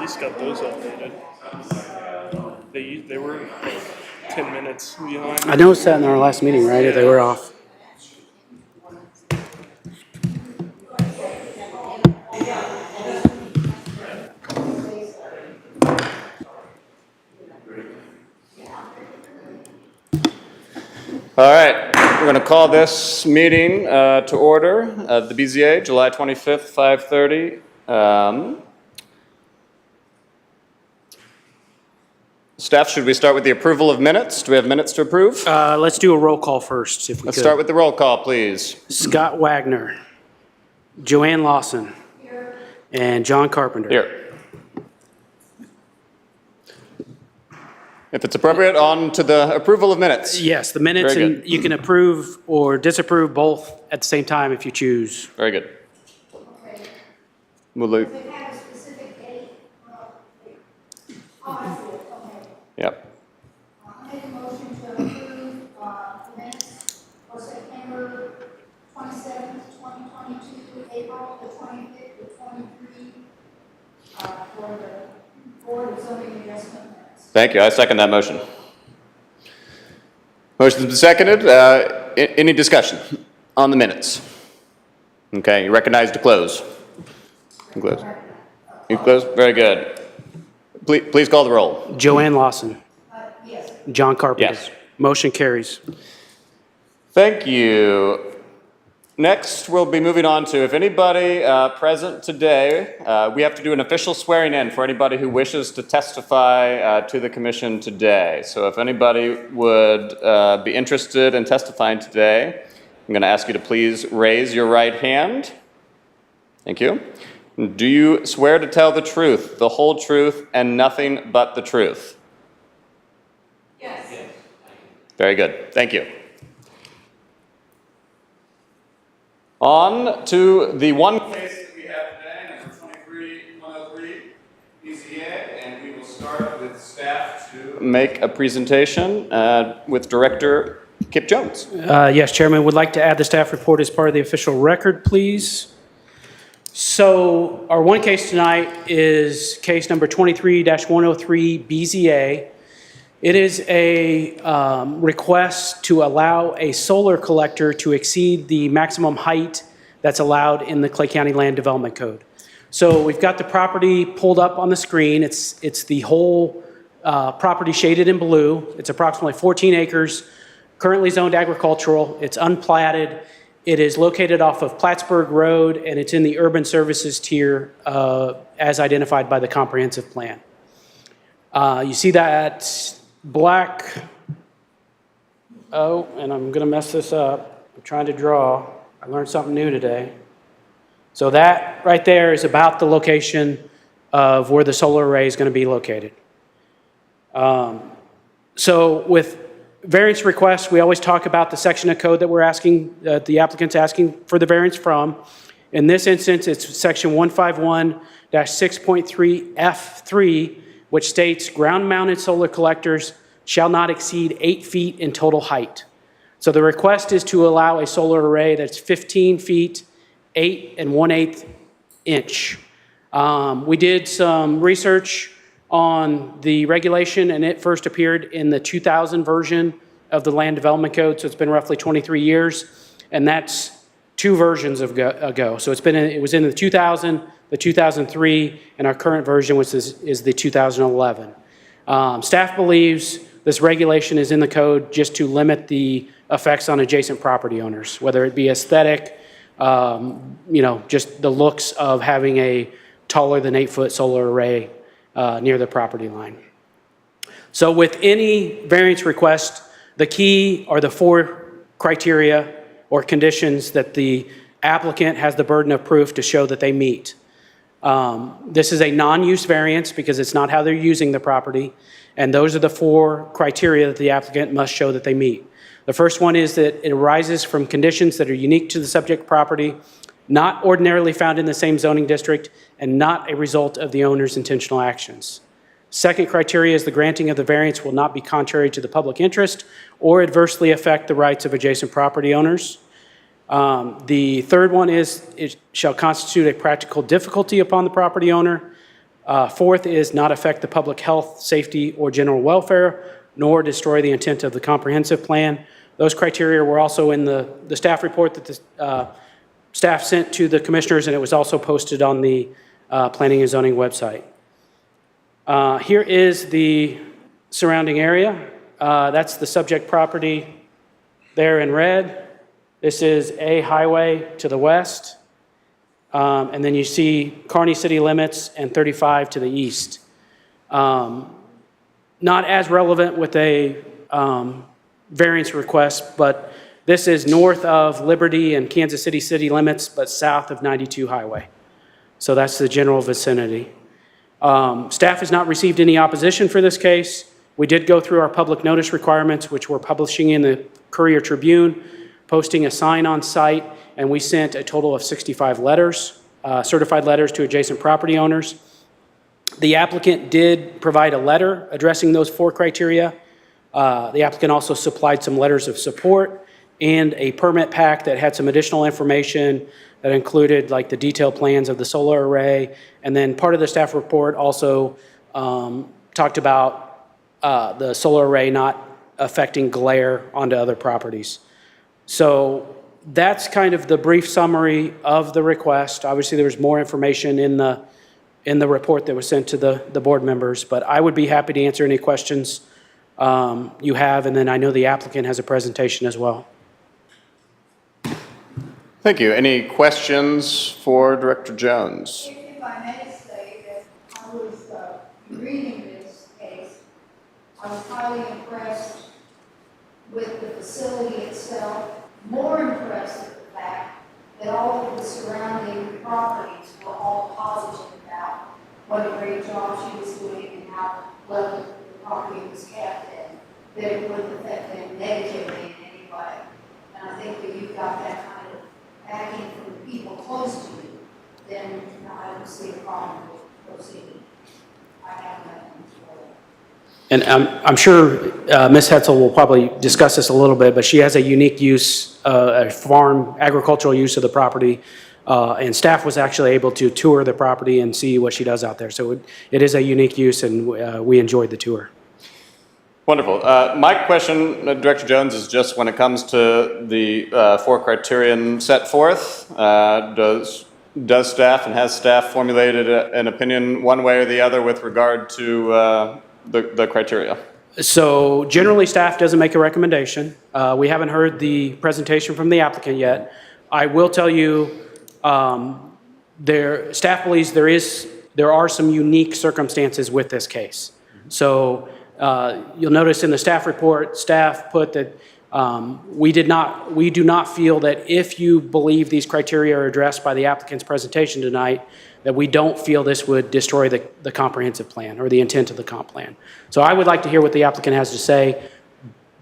least got those updated. They were like 10 minutes behind. I noticed that in our last meeting, right? They were off. All right, we're going to call this meeting to order. The BZA, July 25th, 5:30. Staff, should we start with the approval of minutes? Do we have minutes to approve? Let's do a roll call first, if we Let's could. start with the roll call, please. Scott Wagner, Joanne Lawson, and John Carpenter. Here. If it's appropriate, on to the approval of minutes. Yes, the minutes, Very and you can approve or disapprove both at the same time if you choose. Very good. Okay. We'll Does it have a specific date? Oh, I see it, okay. Yep. I make a motion to approve, the minutes for September 27th, 2022, April the 25th, the 23, for the Board of Zoning Adjustment minutes. Thank you. I second that motion. Motion's been seconded. Any discussion on the minutes? Okay, you recognize to close. You close. You close? Very good. Please call the roll. Joanne Lawson, Yes. John Carpenter. Yes. Motion carries. Thank you. Next, we'll be moving on to, if anybody present today, we have to do an official swearing in for anybody who wishes to testify to the commission today. So if anybody would be interested in testifying today, I'm going to ask you to please raise your right hand. Thank you. Do you swear to tell the truth, the whole truth, and nothing but the truth? Yes. Very good. Thank you. On to the one case that we have today, number 23103, BZA, and we will start with staff to make a presentation with Director Kip Jones. Yes, Chairman, would like to add the staff report as part of the official record, please. So our one case tonight is case number 23-103 BZA. It is a request to allow a solar collector to exceed the maximum height that's allowed in the Clay County Land Development Code. So we've got the property pulled up on the screen. It's the whole property shaded in blue. It's approximately 14 acres, currently zoned agricultural. It's unplatted. It is located off of Plattsburgh Road, and it's in the urban services tier as identified by the comprehensive plan. You see that black, and I'm gonna mess this up. I'm trying to draw. I learned something new today. So that right there is about the location of where the solar array is gonna be located. So with variance requests, we always talk about the section of code that we're asking, the applicant's asking for the variance from. In this instance, it's section 151-6.3F3, which states ground-mounted solar collectors shall not exceed 8 feet in total height. So the request is to allow a solar array that's 15 feet, 8 1/8 inch. We did some research on the regulation, and it first appeared in the 2000 version of the Land Development Code, so it's been roughly 23 years, and that's 2 versions ago. So it was in the 2000, the 2003, and our current version, which is the 2011. Staff believes this regulation is in the code just to limit the effects on adjacent property owners, whether it be aesthetic, just the looks of having a taller than 8-foot solar array near the property line. So with any variance request, the key are the 4 criteria or conditions that the applicant has the burden of proof to show that they meet. This is a non-use variance because it's not how they're using the property, and those are the 4 criteria that the applicant must show that they meet. The first one is that it arises from conditions that are unique to the subject property, not ordinarily found in the same zoning district, and not a result of the owner's intentional actions. Second criteria is the granting of the variance will not be contrary to the public interest or adversely affect the rights of adjacent property owners. The third one is it shall constitute a practical difficulty upon the property owner. Fourth is not affect the public health, safety, or general welfare, nor destroy the intent of the comprehensive plan. Those criteria were also in the staff report that the staff sent to the commissioners, and it was also posted on the Planning and Zoning website. Here is the surrounding area. That's the subject property there in red. This is A Highway to the west. And then you see Kearney city limits and 35 to the east. Not as relevant with a variance request, but this is north of Liberty and Kansas City city limits, but south of 92 Highway. So that's the general vicinity. Staff has not received any opposition for this case. We did go through our public notice requirements, which we're publishing in the Courier Tribune, posting a sign on site, and we sent a total of 65 letters, certified letters to adjacent property owners. The applicant did provide a letter addressing those 4 criteria. The applicant also supplied some letters of support and a permit pack that had some additional information that included like the detailed plans of the solar array. And then part of the staff report also talked about the solar array not affecting glare onto other properties. So that's kind of the brief summary of the request. Obviously, there was more information in the report that was sent to the board members, but I would be happy to answer any questions you have, and then I know the applicant has a presentation as well. Thank you. Any questions for Director Jones? If I may say that I was reading this case, I was highly impressed with the facility itself, more impressed with the fact that all of the surrounding properties were all positive about what a great job she was doing and how well the property was kept and that it wouldn't affect them negatively in any way. And I think that you've got that kind of backing from the people close to you, then I don't see a problem with proceeding. I have that one as well. And I'm sure Ms. Hetzel will probably discuss this a little bit, but she has a unique use, a farm agricultural use of the property, and staff was actually able to tour the property and see what she does out there. So it is a unique use, and we enjoyed the tour. Wonderful. My question, Director Jones, is just when it comes to the 4 criterion set forth, does staff and has staff formulated an opinion one way or the other with regard to the criteria? So generally, staff doesn't make a recommendation. We haven't heard the presentation from the applicant yet. I will tell you, staff believes there are some unique circumstances with this case. So you'll notice in the staff report, staff put that we do not feel that if you believe these criteria are addressed by the applicant's presentation tonight, that we don't feel this would destroy the comprehensive plan or the intent of the comp plan. So I would like to hear what the applicant has to say,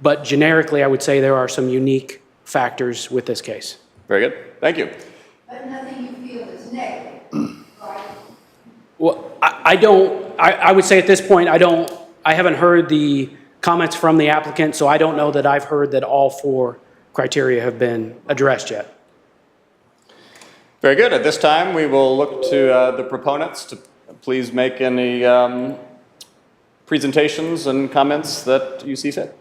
but generically I would say there are some unique factors with this case. Very good. Thank you. But nothing you feel is negative, right? Well, I would say at this point, I haven't heard the comments from the applicant, so I don't know that I've heard that all 4 criteria have been addressed yet. Very good. At this time, we will look to the proponents to please make any presentations and comments that you see fit.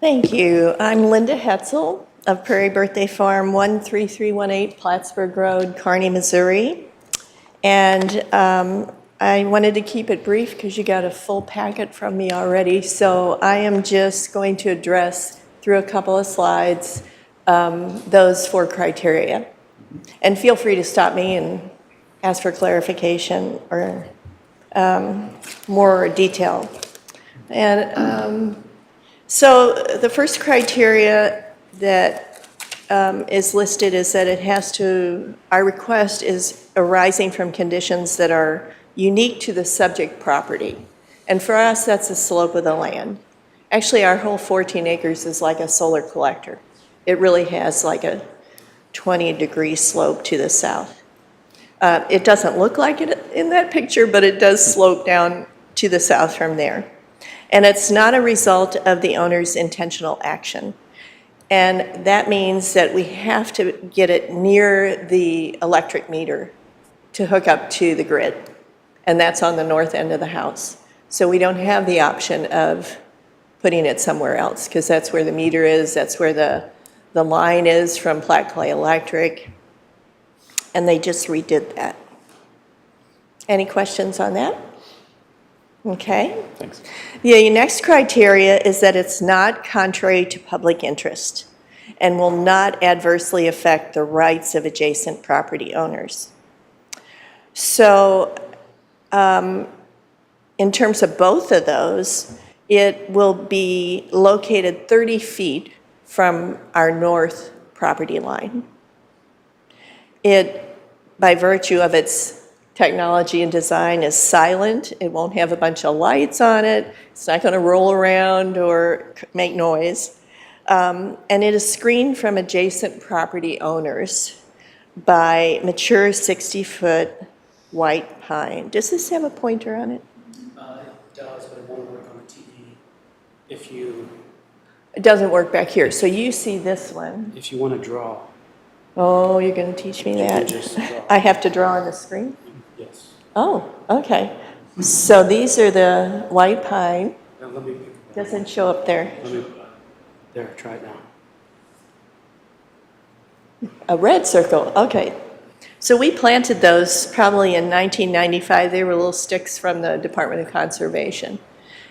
Thank you. I'm Linda Hetzel of Prairie Birthday Farm, 13318 Plattsburgh Road, Kearney, Missouri. And I wanted to keep it brief because you got a full packet from me already. So I am just going to address through a couple of slides those 4 criteria. And feel free to stop me and ask for clarification or more detail. And so the first criteria that is listed is that it has to, our request is arising from conditions that are unique to the subject property. And for us, that's the slope of the land. Actually, our whole 14 acres is like a solar collector. It really has like a 20-degree slope to the south. It doesn't look like it in that picture, but it does slope down to the south from there. And it's not a result of the owner's intentional action. And that means that we have to get it near the electric meter to hook up to the grid. And that's on the north end of the house. So we don't have the option of putting it somewhere else, because that's where the meter is, that's where the line is from Platte Clay Electric. And they just redid that. Any questions on that? Okay. Thanks. The next criteria is that it's not contrary to public interest and will not adversely affect the rights of adjacent property owners. So in terms of both of those, it will be located 30 feet from our north property line. It, by virtue of its technology and design, is silent. It won't have a bunch of lights on it. It's not going to roll around or make noise. And it is screened from adjacent property owners by mature 60-foot white pine. Does this have a pointer on it? It does, but it won't work on the TV if you It doesn't work back here. So you see this one. want to draw. Oh, you're going to teach me You can that? just draw. I have to draw on the screen? Yes. Oh, okay. So these are the white pine. Now let me, Doesn't show up there. there, try it now. A red circle, okay. So we planted those probably in 1995. They were little sticks from the Department of Conservation.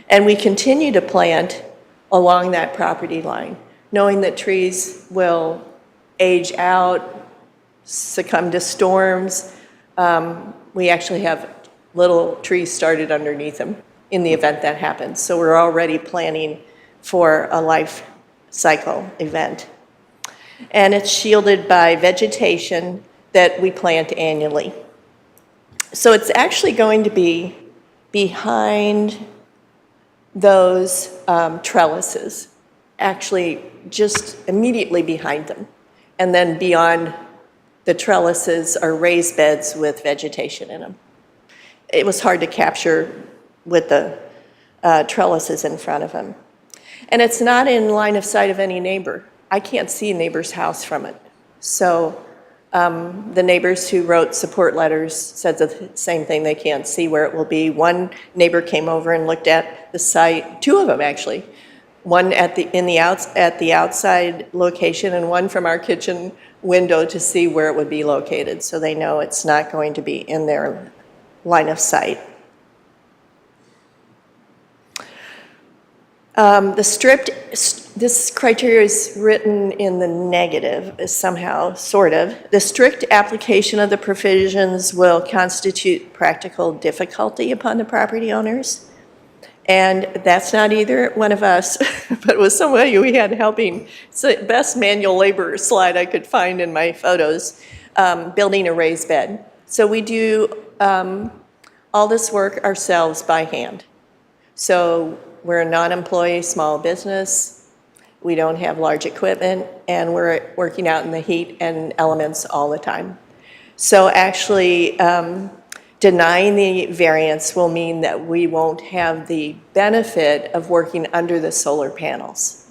And we continue to plant along that property line, knowing that trees will age out, succumb to storms. We actually have little trees started underneath them in the event that happens. So we're already planning for a life cycle event. And it's shielded by vegetation that we plant annually. So it's actually going to be behind those trellises, actually just immediately behind them. And then beyond the trellises are raised beds with vegetation in them. It was hard to capture with the trellises in front of them. And it's not in line of sight of any neighbor. I can't see a neighbor's house from it. So the neighbors who wrote support letters said the same thing. They can't see where it will be. One neighbor came over and looked at the site, two of them actually. One at the outside location and one from our kitchen window to see where it would be located. So they know it's not going to be in their line of sight. This criteria is written in the negative somehow, sort of. The strict application of the provisions will constitute practical difficulty upon the property owners. And that's not either one of us, but was somebody we had helping. It's the best manual labor slide I could find in my photos, building a raised bed. So we do all this work ourselves by hand. So we're a non-employee small business. We don't have large equipment, and we're working out in the heat and elements all the time. So actually, denying the variance will mean that we won't have the benefit of working under the solar panels.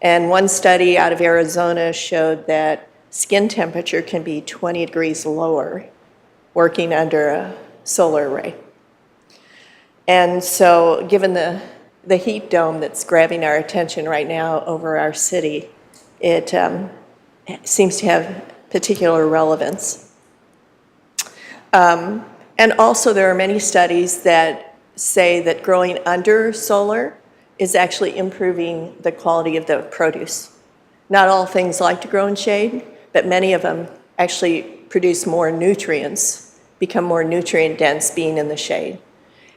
And one study out of Arizona showed that skin temperature can be 20 degrees lower working under a solar array. And so given the heat dome that's grabbing our attention right now over our city, it seems to have particular relevance. And also there are many studies that say that growing under solar is actually improving the quality of the produce. Not all things like to grow in shade, but many of them actually produce more nutrients, become more nutrient dense being in the shade.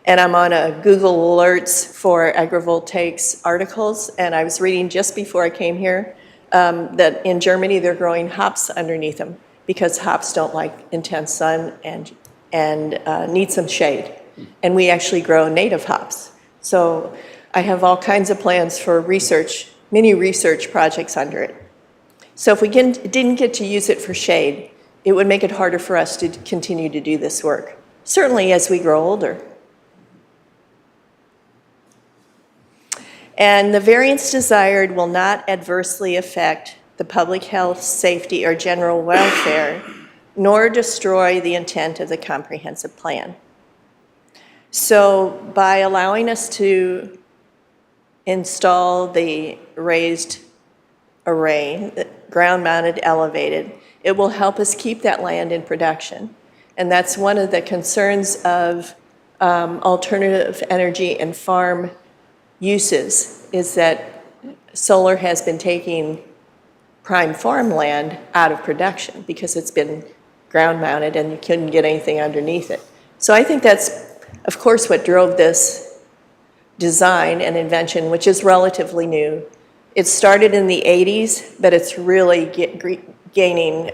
And I'm on a Google Alerts for agrivoltaics articles, and I was reading just before I came here that in Germany they're growing hops underneath them because hops don't like intense sun and need some shade. And we actually grow native hops. So I have all kinds of plans for research, mini research projects under it. So if we didn't get to use it for shade, it would make it harder for us to continue to do this work, certainly as we grow older. And the variance desired will not adversely affect the public health, safety, or general welfare, nor destroy the intent of the comprehensive plan. So by allowing us to install the raised array, the ground-mounted elevated, it will help us keep that land in production. And that's one of the concerns of alternative energy and farm uses, is that solar has been taking prime farmland out of production because it's been ground-mounted and you couldn't get anything underneath it. So I think that's, of course, what drove this design and invention, which is relatively new. It started in the 80s, but it's really gaining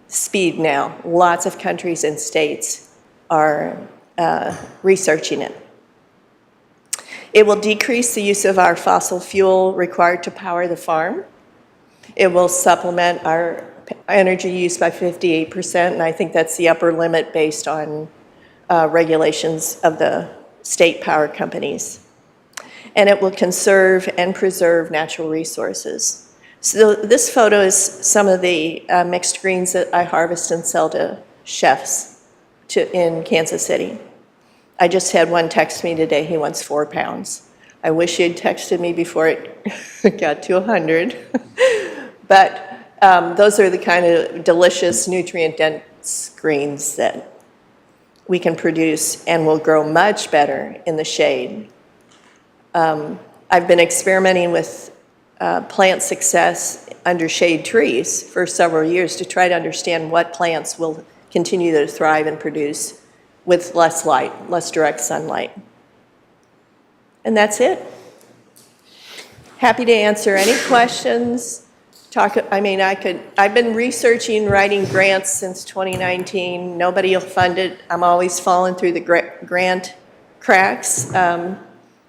speed now. Lots of countries and states are researching it. It will decrease the use of our fossil fuel required to power the farm. It will supplement our energy use by 58%, and I think that's the upper limit based on regulations of the state power companies. And it will conserve and preserve natural resources. So this photo is some of the mixed greens that I harvest and sell to chefs in Kansas City. I just had one text me today, he wants 4 pounds. I wish he had texted me before it got to 100. But those are the kind of delicious, nutrient-dense greens that we can produce and will grow much better in the shade. I've been experimenting with plant success under shade trees for several years to try to understand what plants will continue to thrive and produce with less light, less direct sunlight. And that's it. Happy to answer any questions. I've been researching, writing grants since 2019. Nobody will fund it. I'm always falling through the grant cracks.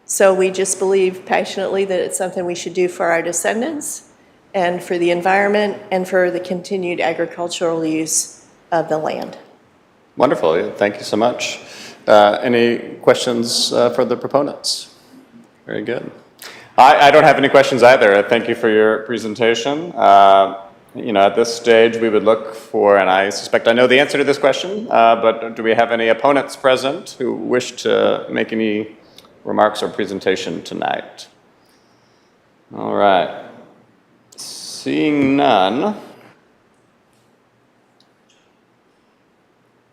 So we just believe passionately that it's something we should do for our descendants and for the environment and for the continued agricultural use of the land. Wonderful. Thank you so much. Any questions for the proponents? Very good. I don't have any questions either. Thank you for your presentation. At this stage, we would look for, and I suspect I know the answer to this question, but do we have any opponents present who wish to make any remarks or presentation tonight? All right. Seeing none,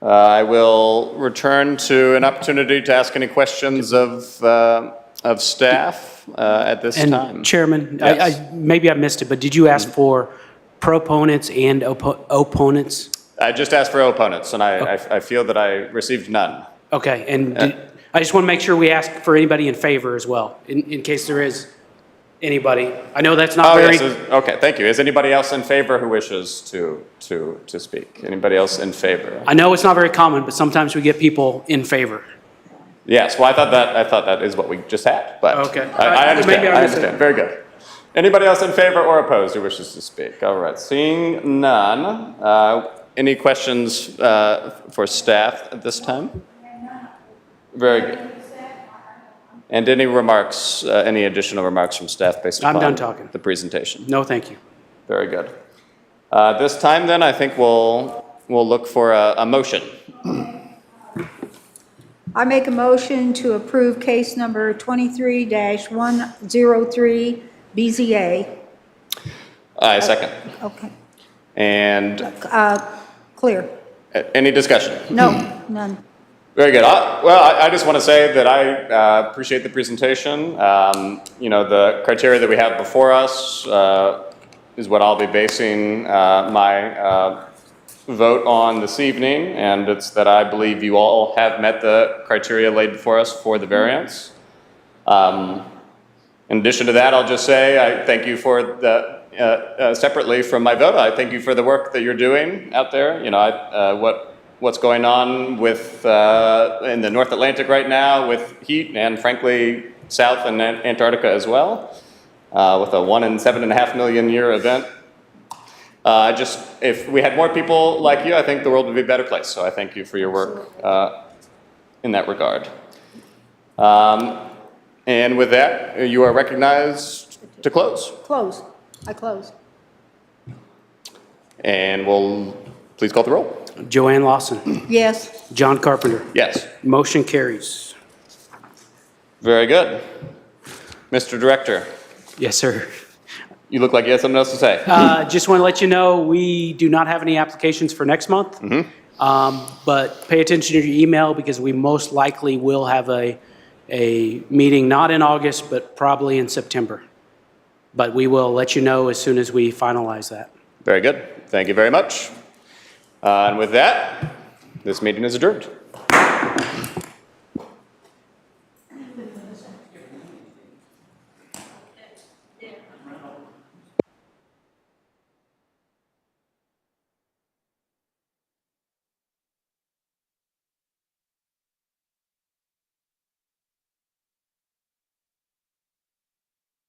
I will return to an opportunity to ask any questions of staff at this time. And Chairman, Yes. maybe I missed it, but did you ask for proponents and opponents? I just asked for opponents, and I feel that I received none. Okay, and I just want to make sure we ask for anybody in favor as well, in case there is anybody. I know that's not very... Yes, okay, thank you. Is anybody else in favor who wishes to speak? Anybody else in favor? I know it's not very common, but sometimes we get people in favor. Yes, well, I thought that is what we just had, but Okay. I understand. Maybe I I missed it. understand. Very good. Anybody else in favor or opposed who wishes to speak? All right, seeing none. Any questions for staff at this time? Very good. And any remarks, any additional remarks from staff based I'm upon done talking. the presentation? No, thank you. Very good. This time then, I think we'll look for a motion. I make a motion to approve case number 23-103 BZA. I second. Okay, And clear. any discussion? No, none. Very good. I just want to say that I appreciate the presentation. The criteria that we have before us is what I'll be basing my vote on this evening, and it's that I believe you all have met the criteria laid before us for the variance. In addition to that, I'll just say I thank you for the, separately from my vote, I thank you for the work that you're doing out there. What's going on with in the North Atlantic right now with heat, and frankly, South and Antarctica as well, with a 1 in 7.5 million year event. If we had more people like you, I think the world would be a better place. So I thank you for your work in that regard. And with that, you are recognized to close. Close. I close. And we'll please call the roll. Joanne Lawson. Yes. John Carpenter. Yes. Motion carries. Very good. Mr. Director, Yes, sir. you look like you had something else to say. Just want to let you know, we do not have any applications for next month. But pay attention to your email because we most likely will have a meeting, not in August, but probably in September. But we will let you know as soon as we finalize that. Very good. Thank you very much. And with that, this meeting is adjourned.